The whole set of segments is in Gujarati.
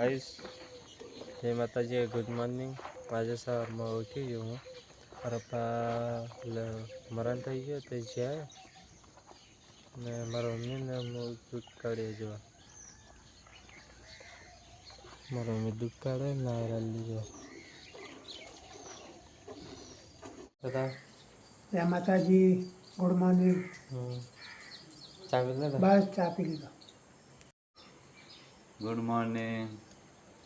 આઈસ જય માતાજી, ગુડ મોર્નિંગ। આજે સવારમાં ઉઠી ગયો હું, પપ્પા મરણ થઈ ગયો તે જ્યાં ને મારા મમ્મીને હું દૂધ કાઢી જોવા, મારા મમ્મી દૂધ કાઢે નાયરા લીધો બધા। જય માતાજી, ગુડ મોર્નિંગ। ચા પી લીધા? બસ ચા પી લીધો। ગુડ મોર્નિંગ,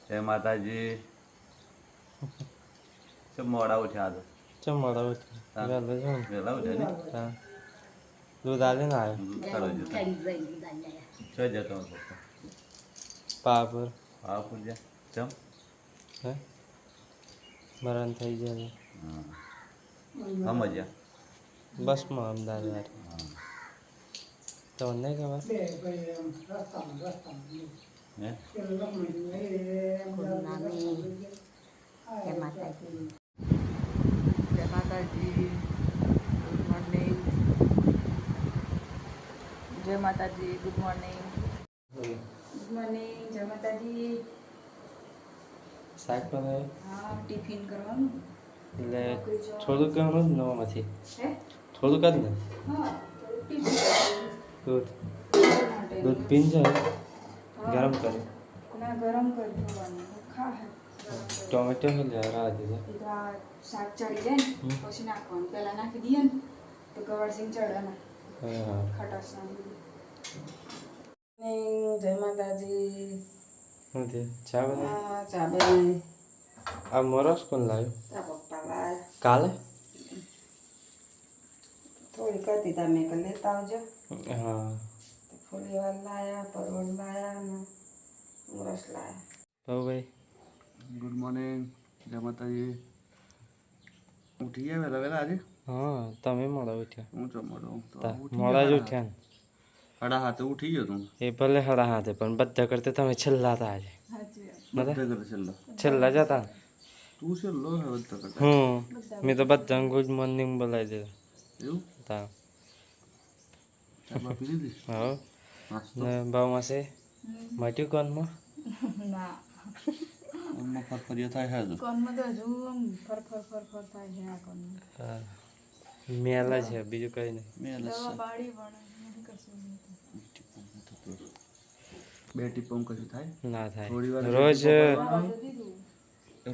જય માતાજી। ચમ મોડા ઉઠ્યા તો? ચમ મોડા ઉઠ્યા? વેલા ઉઠ્યા ને? હા, દૂધ આલે ને આવ્યો દૂધ કાઢવા જતા છો જતો પપ્પા? પાપર પાવાપુર જા ચમ હે મરણ થઈ જાય હા મજા બસમાં અમદાવાદ તો નહીં ખબર હે જય માતાજી, જય માતાજી, ગુડ મોર્નિંગ, જય માતાજી, ગુડ મોર્નિંગ, ગુડ મોર્નિંગ, જય માતાજી। શાક બનાવ્યું? હા, ટિફિન કરવાનું એટલે થોડુંક કરવાનું જ નવામાંથી હે થોડુંક જ ને હા ટિફિન દૂધ માટે દૂધ પીને જાય ગરમ કરે ના ગરમ કરી દેવાનું ખા હે ટોમેટો લે રાહ દીધો શાક ચડી જાય ને પછી નાખવાનું, પહેલાં નાખી દઈએ ને તો ગવારસિંગ ચડે ને હા ખટાશ ના જય માતાજી। શું છે ચા બનાવી? હા ચા બનાવી। આ મોરસ કોણ લાવ્યો? તારા પપ્પા લાયા કાલે? થોડી કરતી તમે કે લેતા આવજો। હા ફૂલી વાર લાયા, પરવળ લાયા ને મોરસ લાયા। તો ભાઈ ગુડ મોર્નિંગ, જય માતાજી। ઉઠી ગયા વહેલા વહેલા આજે? હા તમે મોડા ઉઠ્યા? હું ચો મોડો મોડા જ ઉઠ્યા ને? 7:30 ઉઠી ગયો તું? એ ભલે 7:30 પણ બધા કરતા તમે છેલ્લા હતા આજે બધા કરે છેલ્લો છેલ્લા જ હતા ને? તું છેલ્લો હે બધા કરતા? મેં તો બધા ગુડ મોર્નિંગ બોલાવી દીધું એવું? તા ચા બા પી લીધી? હા નાસ્તો ને ભાવમાં છે મટ્યું કોનમાં? ના કોનમાં ફરફરીઓ થાય છે હજુ? કોનમાં તો હજુ આમ ફર થાય છે આ કોનમાં। હા મેલા છે બીજું કઈ નહીં મેં દવા પાડી પણ નહીં કશું નહીં બે ટીપમ કશું થાય? ના થાય થોડી વાર રોજ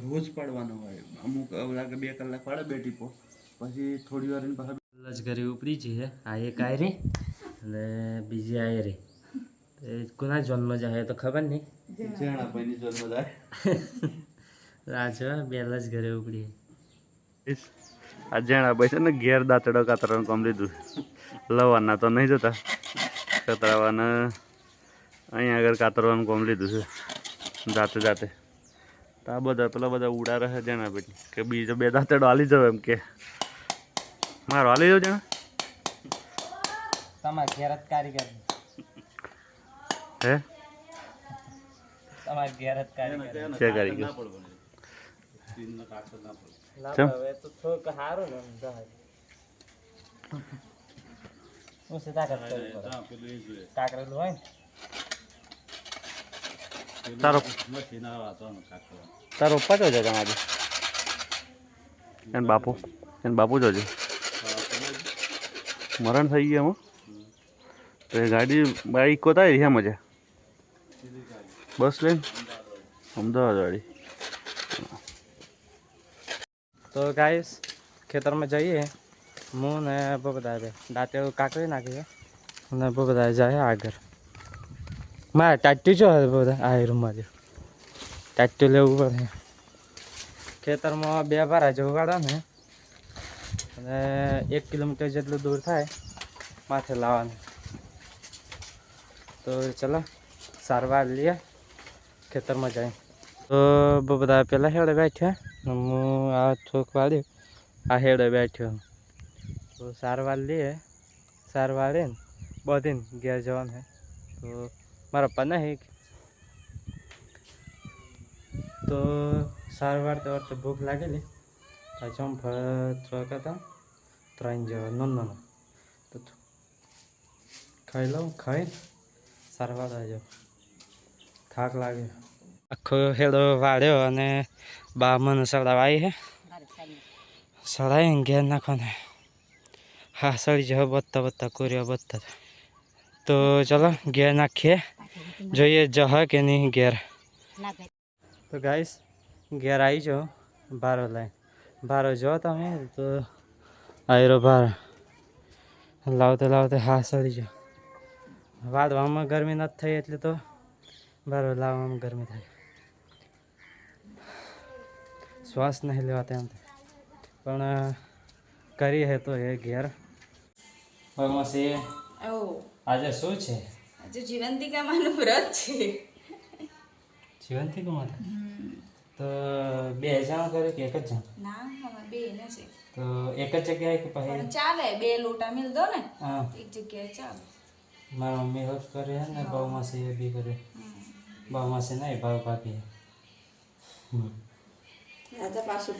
રોજ પાડવાનો હોય, અમુક લાગે 2 કલાક પાડે બે ટીપો, પછી થોડી વાર પાછા જ ઘરે ઉપરી છે આ એક આયરી અને બીજી આયરી એ કોના જન્મ જાય તો ખબર નહીં જેણા ભાઈની જન્મ જાય રાજુ બેલા જ ઘરે ઉપડી આ જેણા ભાઈ છે ને ઘેર દાંતડો કાતરવાનું કામ લીધું, લવાના તો નહીં જતા કતરાવાના અહીંયા આગળ કાતરવાનું કામ લીધું છે જાતે જાતે। તો આ બધા પેલા બધા ઉડા રહે જેણા ભાઈ કે બીજો 2 દાંતડો હાલી જાવ એમ કે મારો હાલી જાવ જણા તમારે ઘેર જ કારીગર હે તમારે ઘેર જ કારીગર છે કરી ગયો ના હવે તો થોડુંક સારું ને હું છે કાકરેલું હોય ને તારો તારો પપ્પા જો છે તમારે એને બાપુ જોજે મરણ થઈ ગયા એમાં તો એ ગાડી બાઈક કોતા છે મજા બસ લઈને અમદાવાદ વાળી। તો ગાઈસ ખેતરમાં જઈએ હું ને બધા દાંતે કાકરી નાખીએ અને બધા જાય આગળ મારે ટાટ્યું જો બધા આ રૂમમાં ટાટ્યું લેવું પડે ખેતરમાં 2 ભારા જેવું કાઢો ને અને 1 કિલોમીટર જેટલું દૂર થાય માથે લાવવાનું। તો ચલો સારવાર લઈએ ખેતરમાં જાય તો બધા પહેલાં હેડે બેઠ્યા હું આ થોક વાળ્યું આ હેડે બેઠ્યો તો સારવાર લઈએ સારવાર ને બધીને ઘેર જવાનું હે તો મારા પપ્પા નહીં તો સારવાર તો ભૂખ લાગેલી પાછું થોડાક હતા 3 જેવા નાના તો ખાઈ લઉં ખાઈ સારવાર આવી જાવ થાક લાગે। આખો હેડો વાળ્યો અને બા મને સડાવાઈ હે સડાઈને ઘેર નાખવાને હા સડી જાવ બધા કોરિયા બધા તો ચલો ઘેર નાખીએ જોઈએ જહ કે નહીં ઘેર તો ગાઈસ ઘેર આવી જાઓ ભારો લઈને ભારો જો તમે તો આયરો ભાર લાવતે હા સડી જાઓ વાળવામાં ગરમી નથી થઈ એટલે તો ભારો લાવવામાં ગરમી થાય શ્વાસ નહીં લેવાતા એમ પણ કરી હે તો એ ઘેર ફાર્મસી આજે શું છે આજે જીવંતિકામાનું વ્રત છે જીવંતી કમાતા તો 2 જણ કરે કે એક જ જણ ના હવે બે ને છે તો એક જ જગ્યાએ કે પછી પણ ચાલે બે લોટા મિલ દો ને હા એક જગ્યાએ ચાલે મારા મમ્મી હેલ્પ કરે ને બહુ માસી એ બી કરે બહુ માસી નહીં ભાવ ભાભી રાજા પાછું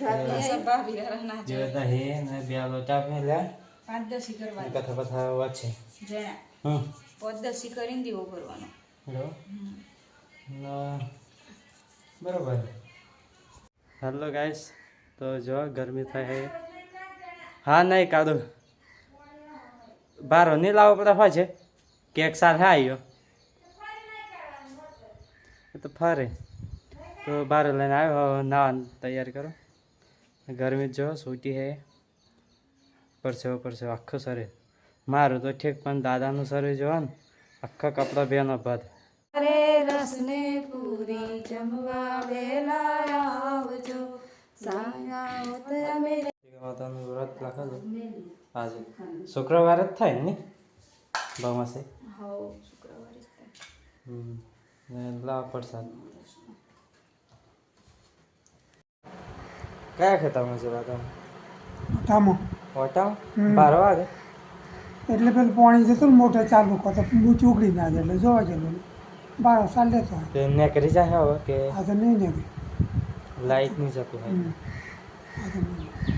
ભાભી ના જે દહી ને 2 લોટા મેલ્યા 5-10 કરવા કથા વચ્ચે જણા 5-10 કરીને દીવો કરવાનો હેલો બરોબર હેલો ગાઈસ તો જો ગરમી થાય છે હા નહીં કાઢો બારો નહીં લાવવો પડે હોય છે કેક સાથે આવ્યો તો ફરે તો બારો લઈને આવ્યો નાવાની તૈયારી કરો ગરમી જો સૂટી હે પરસેવો આખું શરીર મારું તો ઠીક પણ દાદાનું શરીર જોવા ને આખા કપડા બેનો બાદ અરે રસને પૂરી જમવા વેલા આવજો માતાનું વ્રત લખેલું આજે શુક્રવાર જ થાય ને બામાસે શુક્રવારે લાવ પ્રસાદ કયા ખેતરમાં છે બાદામ મોટામાં ઓટા 12 વાગે એટલે પેલું પાણી જતું ને મોટર ચાલુ કરતો ઊંચું ઉગડી ના જાય એટલે જોવા જેલું 12 સાલ લેતો તે નેકરી જાય હવે કે આ તો નહીં નીકળી લાઈટ નહીં જતું હોય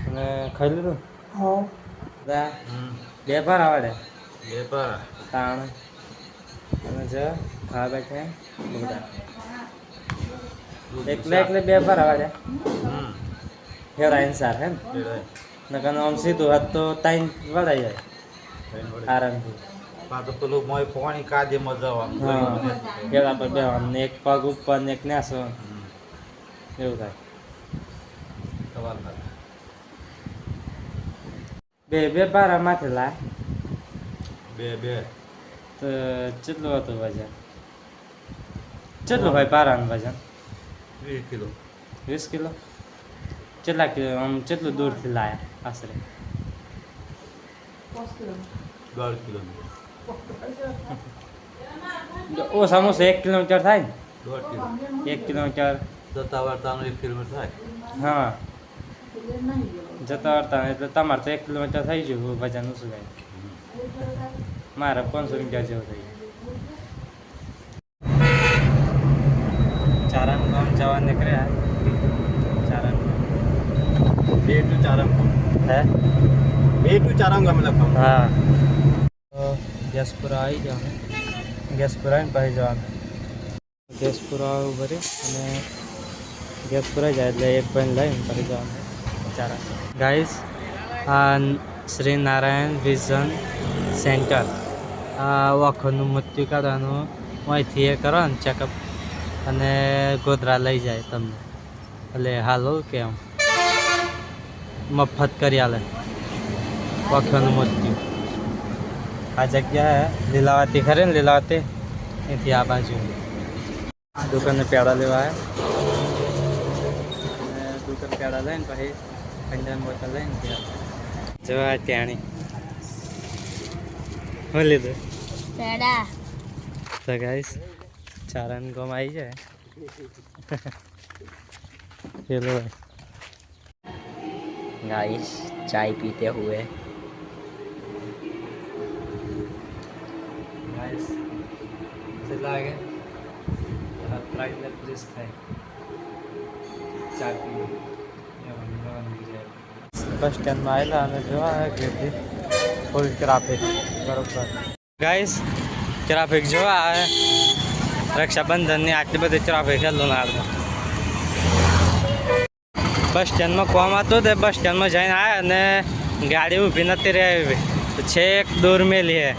અને ખાઈ લીધું હા દા 2 પાર આવડે 2 પાર તાણ અને જો ખા બેઠે બધા એકલે 2 પાર આવડે હેરાઈન સાર હે ને કન આમ સીધું હાથ તો ટાઈમ વળાઈ જાય આરામથી પાછો પેલું મોય પાણી કાદે મજાવા હા પેલા પર બેવાનું ને એક પગ ઉપર ને એક નાસો એવું થાય બે બારા માથે લા 2 તો કેટલું હતું વજન કેટલું હોય બારાનું વજન 20 કિલો 20 કિલો કેટલા કિલો આમ કેટલું દૂરથી લાયા આશરે 10 કિલો ઓછામાં ઓછું 1 કિલોમીટર થાય ને 1.5 કિલો 1 કિલોમીટર જતા વાળતાનું 1 કિલોમીટર થાય હા જતા વાળતા એટલે તમારે તો 1 કિલોમીટર થઈ ગયું વજન ઓછું થાય મારે 500 મીટર જેવું થઈ ગયું ચારણ ગામ જવા નીકળ્યા ચારણ 2 to ચારંગમ હે 2 to ચારંગમ લખો હા તો ગેસપુરા આવી જવાનું ગેસપુરા આવીને પછી જવાનું ગેસપુરા ભરી અને ગેસપુરા જાય એટલે એક ભાઈને લઈને પછી જવાનું ચારા ગાઈસ આ શ્રી નારાયણ વિઝન સેન્ટર આ વાખોનું મૃત્યુ કાઢવાનું અહીંથી એ કરો ને ચેકઅપ અને ગોધરા લઈ જાય તમને એટલે હાલો કેમ મફત કરી આલે વાખોનું મૃત્યુ આ જગ્યા લીલાવતી ખરી ને લીલાવતી અહીંથી આ બાજુ દુકાને પેડા લેવા આવ્યા દુકાન પેડા લઈને પછી ઠંડાની બોટલ લઈને ત્યાં જવા ત્યાંની હું લીધું પેડા તો ગાઈસ ચારણ ગમ આવી જાય चलो गाइस चाय पीते हुए गाइस चला आगे ट्राई प्लीज खाए चाय पी बस स्टैंड में आएला અને જોવા કે ફૂલ ટ્રાફિક બરોબર ગાઈસ ટ્રાફિક જોવા આવે રક્ષાબંધનની આટલી બધી ટ્રાફિક છે લુણાવાડામાં. બસ સ્ટેન્ડમાં કોમ હતું તે બસ સ્ટેન્ડમાં જઈને આવ્યા અને ગાડી ઊભી નથી રહી, છેક દૂર મેલી હે,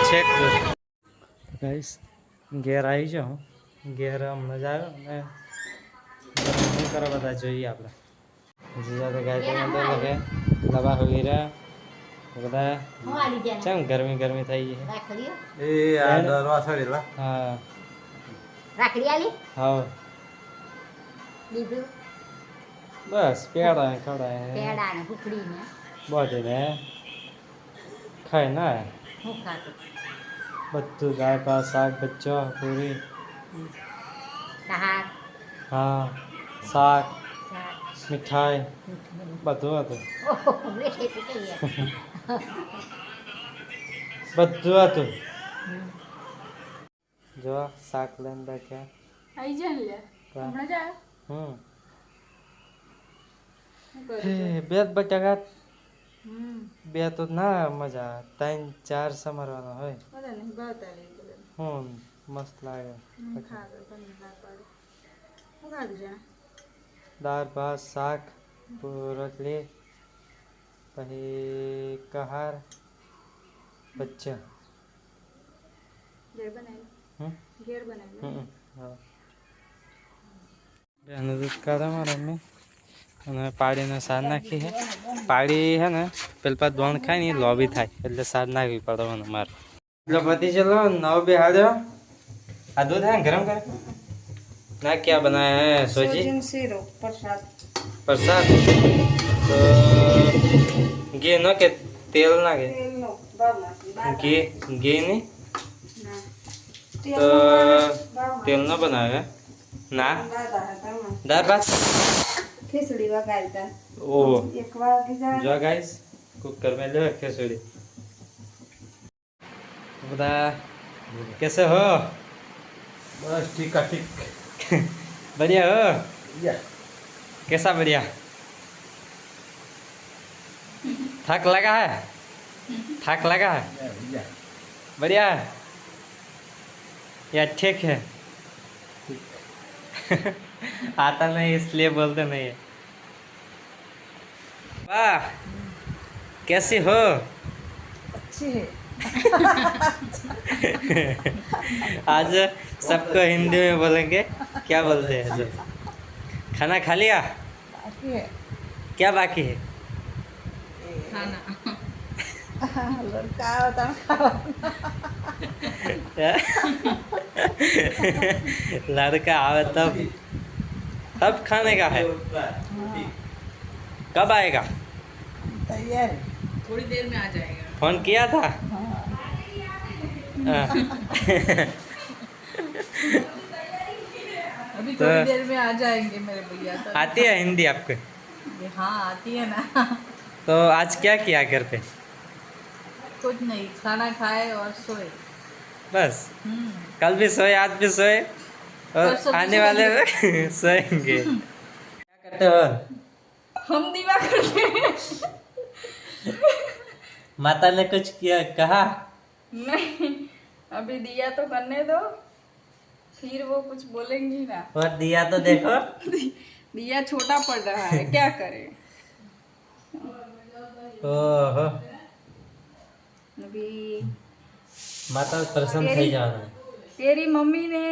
છેક દૂર. ગાઈસ ઘેર આવી જાઉં, ઘેર હમણાં જ આવ્યો ને શું કરે બધા જોઈએ આપણે. જીજા તો ગાય તો લગે દવા હોઈ રહ્યા બધા ચમ ગરમી ગરમી થઈ ગઈ હા હા બસ પેડા ખવડાય બધીને ખાય ને બધું ગાય પા શાક બચ્ચો પૂરી હા શાક મીઠાઈ બધું હતું બધું હતું. જો શાક લઈને બેઠ્યા આવી જાય લે હમણાં જ આવ્યો. બે જ બટાકા હમ બે તો ના મજા, 3-4 સમારવાના હોય. બધા નહીં ભાવતા લે બધા મસ્ત લાગે. ખાધું તમને ના પાડે શું ખાધું છે દાળ ભાત શાક રોટલી પછી કહાર બચ્ચા ઘેર બનાવી ઘેર બનાવી હા બેનું દૂધ કાઢા મારે મમ્મી અને પાડીને સાર નાખી છે. પાડી છે ને પેલા દોણ ખાય ને લોબી થાય એટલે સાર નાખવી પડે મારે. એટલે પતિ ચલો નવ બે હાડ્યો આ દૂધ है गरम कर ना क्या बनाया है सोजी શીરો પ્રસાદ प्रसाद तो घी ना के तेल ना के તેલનો બાવમાંથી घी नहीं तो तेल ना बनाया ना दाल भात ખીચડી વગાડતા ओ એક વાગી જાય जो गाइस कुकर में ले खिचड़ी बता कैसे हो બસ ઠીક ઠીક बढ़िया हो कैसा बढ़िया थक लगा है थक लगा है बढ़िया है या ठीक है आता नहीं इसलिए बोलते नहीं है. वाह कैसी हो अच्छी है आज सबको हिंदी में बोलेंगे. क्या बोलते हैं सब? खाना खा लिया? बाकी है क्या बाकी है? लड़का होता लड़का आवे तब खाने का है. कब आएगा? तैयार थोड़ी देर में आ जाएगा. फोन किया था? हाँ. अभी तो- थोड़ी देर में आ जाएंगे मेरे भैया. तो आती है हिंदी आपको? हाँ आती है ना. तो आज क्या किया घर पे? कुछ नहीं, खाना खाए और सोए. बस कल भी सोए आज भी सोए और परसों भी आने वाले में सोएंगे. क्या करते हो? हम दीवा करते हैं. माता ने कुछ किया कहा? नहीं अभी दिया तो करने दो फिर वो कुछ बोलेंगी ना. और दिया तो देखो. दिया छोटा पड़ रहा है क्या करे. ओहो अभी माता प्रसन्न થઈ જવાના. तेरी मम्मी ने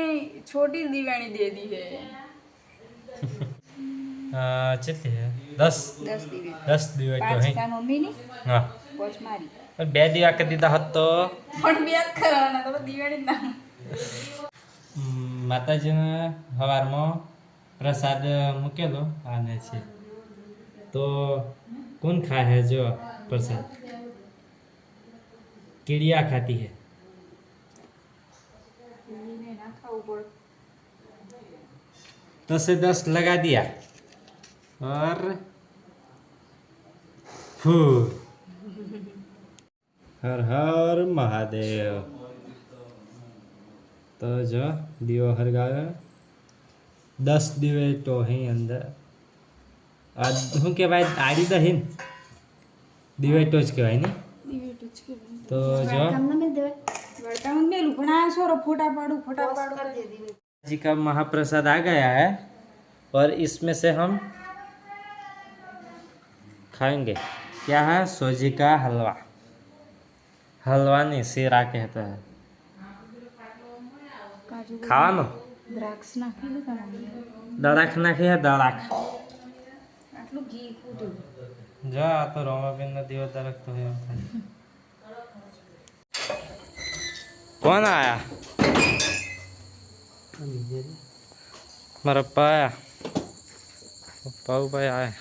छोटी दीवानी दे दी है. કેટલી છે? 10 10 દિવસ दिवे તો 5 હે. का मम्मी ने હા 5 मारी પણ 2 દિવસ કરી દીધા હોત તો પણ બે જ કરવાના તો દિવાળી ના માતાજીને સવારમાં પ્રસાદ મૂકેલો આને છે તો કોણ ખાય है जो प्रसाद? चिड़िया खाती है. ને ના ખાવું પડે. 10 से 10 लगा दिया और फू हर हर महादेव. तो जो दियो हरगावे 10 दिवे तो ही अंदर आज हूँ के भाई आड़ी दहीन दिवे टोच के भाई नहीं દિવે તો છે तो जो વળતા હું મેલું પણ આ છોરો ફોટા પાડું जी का महाप्रसाद आ गया है और इसमें से हम खाएंगे। क्या है? सोजी का हलवा। हलवा नहीं, सीरा कहते हैं। કાજુ खावा દ્રાક્ષ નાખી દે તમારે दड़ाक नाखी है दड़ाक। આટલું ઘી ફૂટ્યું जा तो रोमाबेन ने दियो दरक तो है। कौन आया? मेरा पप्पा आया। पाऊ भाई आया।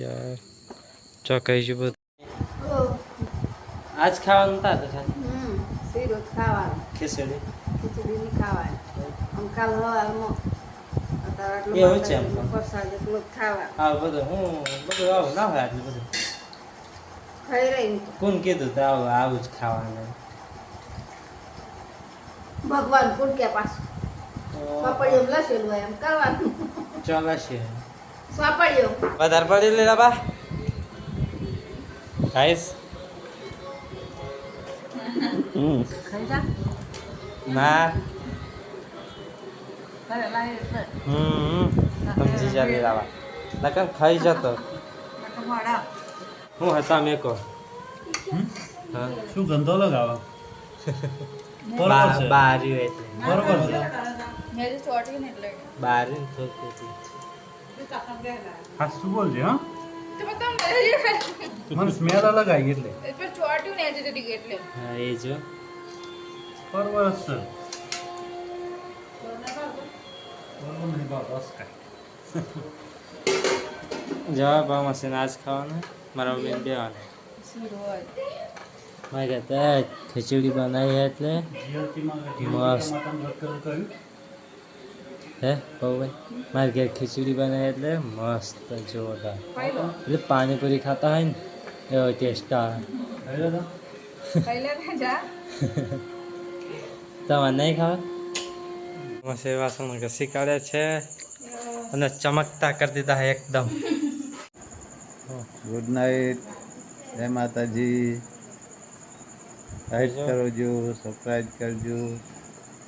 यार ચોકાઈ ગયું બધું। આજ ખાવાનું હતા તો શીરો ખાવાનું ખીચડી ખીચડી ની ખાવાની આમ કાલ હવારમાં અત્યારે એવું છે એમ આટલું પણ. પ્રસાદ એટલું જ ખાવાનું આ બધું હું બધું આવું ના હોય આટલું બધું। ખાઈ રહી કોણ કીધું તો આવું આવું જ ખાવાનું? ભગવાન કોણ કે પાછું સ્વાપડીઓ લસેલું હોય એમ કરવાનું ચોલાશે સ્વાપડીઓ વધારે પડી લેલા બા ગાઈસ। ખાઈ જા ના ઘરે લાવી એટલે સમજી જા લેલા બા નકર ખાઈ જતો મોડા હું હતા મેકો હા શું ગંધો લગાવો બારી હોય એટલે બરોબર છે મેં તો ચોટ્યું ને એટલે બારી થોડી હા શું બોલજે હા તો બતાવ મને સ્મેલ અલગ આવી એટલે એટલે ચોટ્યું ને એસિડિટી એટલે હા એ જો બરોબર જ છે બરોબર નહીં ભાવ રસ કાંઈ જવાબ આ મશીન આજ ખાવાનું મારા મમ્મી બેવાનું શીરો હોય મારે કહેતા ખીચડી બનાવી એટલે મસ્ત હે ભાઈ મારે ઘેર ખીચડી બનાવી એટલે મસ્ત જોરદાર ખાઈ લો એટલે પાણીપુરી ખાતા હોય ને એવો ટેસ્ટ આવે ખાઈ લે જા તમારે નહીં ખાવા મસે વાસણ ઘસી કાઢે છે અને ચમકતા કરી દીધા છે એકદમ। ગુડ નાઇટ જય માતાજી લાઈક કરજો સબસ્ક્રાઈબ કરજો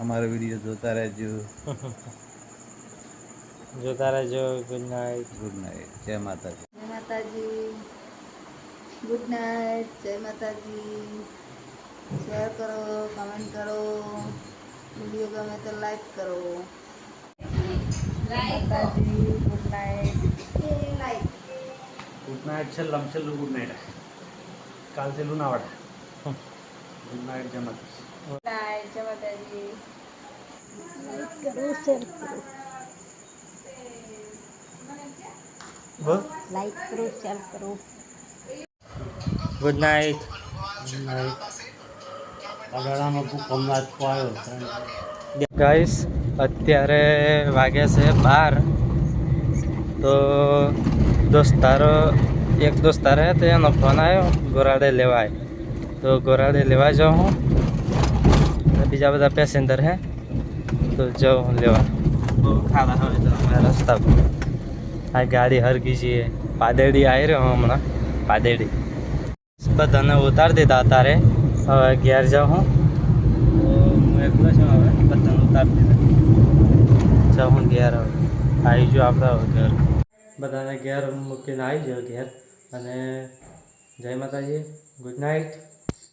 અમારો વિડીયો જોતા રહેજો જોતા રહેજો। Good night. ગુડ નાઇટ જય માતાજી જય માતાજી ગુડ નાઇટ જય માતાજી શેર કરો કમેન્ટ કરો વિડીયો ગમે તો લાઈક કરો માતાજી good night like good night છેલ્લામ છેલ્લું ગુડ નાઇટ કાલ છેલ્લું ના વાળે ગુડ નાઇટ જય માતાજી નાઈટ જય માતાજી બોલ લાઈક કરો શેર કરો ગુડ નાઇટ। અગાડામાં ભૂખ હમણાં જ આવ્યો ગાઈસ અત્યારે વાગ્યા છે 12 તો દોસ્તારો એક દોસ્તાર હે તો એનો ફોન આવ્યો ગોરાડે લેવાય તો ગોરાડે લેવા જાઉં હું અને બીજા બધા પેસેન્જર હે તો જાઉં હું લેવા બહુ ખાડા હોય તો અમારા રસ્તા પર આ ગાડી હરગી છે પાદેડી આવી રહ્યો હમણાં પાદેડી બધાને ઉતારી દીધા અત્યારે હવે ઘેર જાઉં હું તો હું એકલો છું હવે બધાને ઉતારી દીધા જાઉં હું ઘેર હવે આવી જો આપણે હવે ઘર બધાને ઘેર મૂકીને આવી જાઓ ઘેર અને જય માતાજી ગુડ નાઇટ।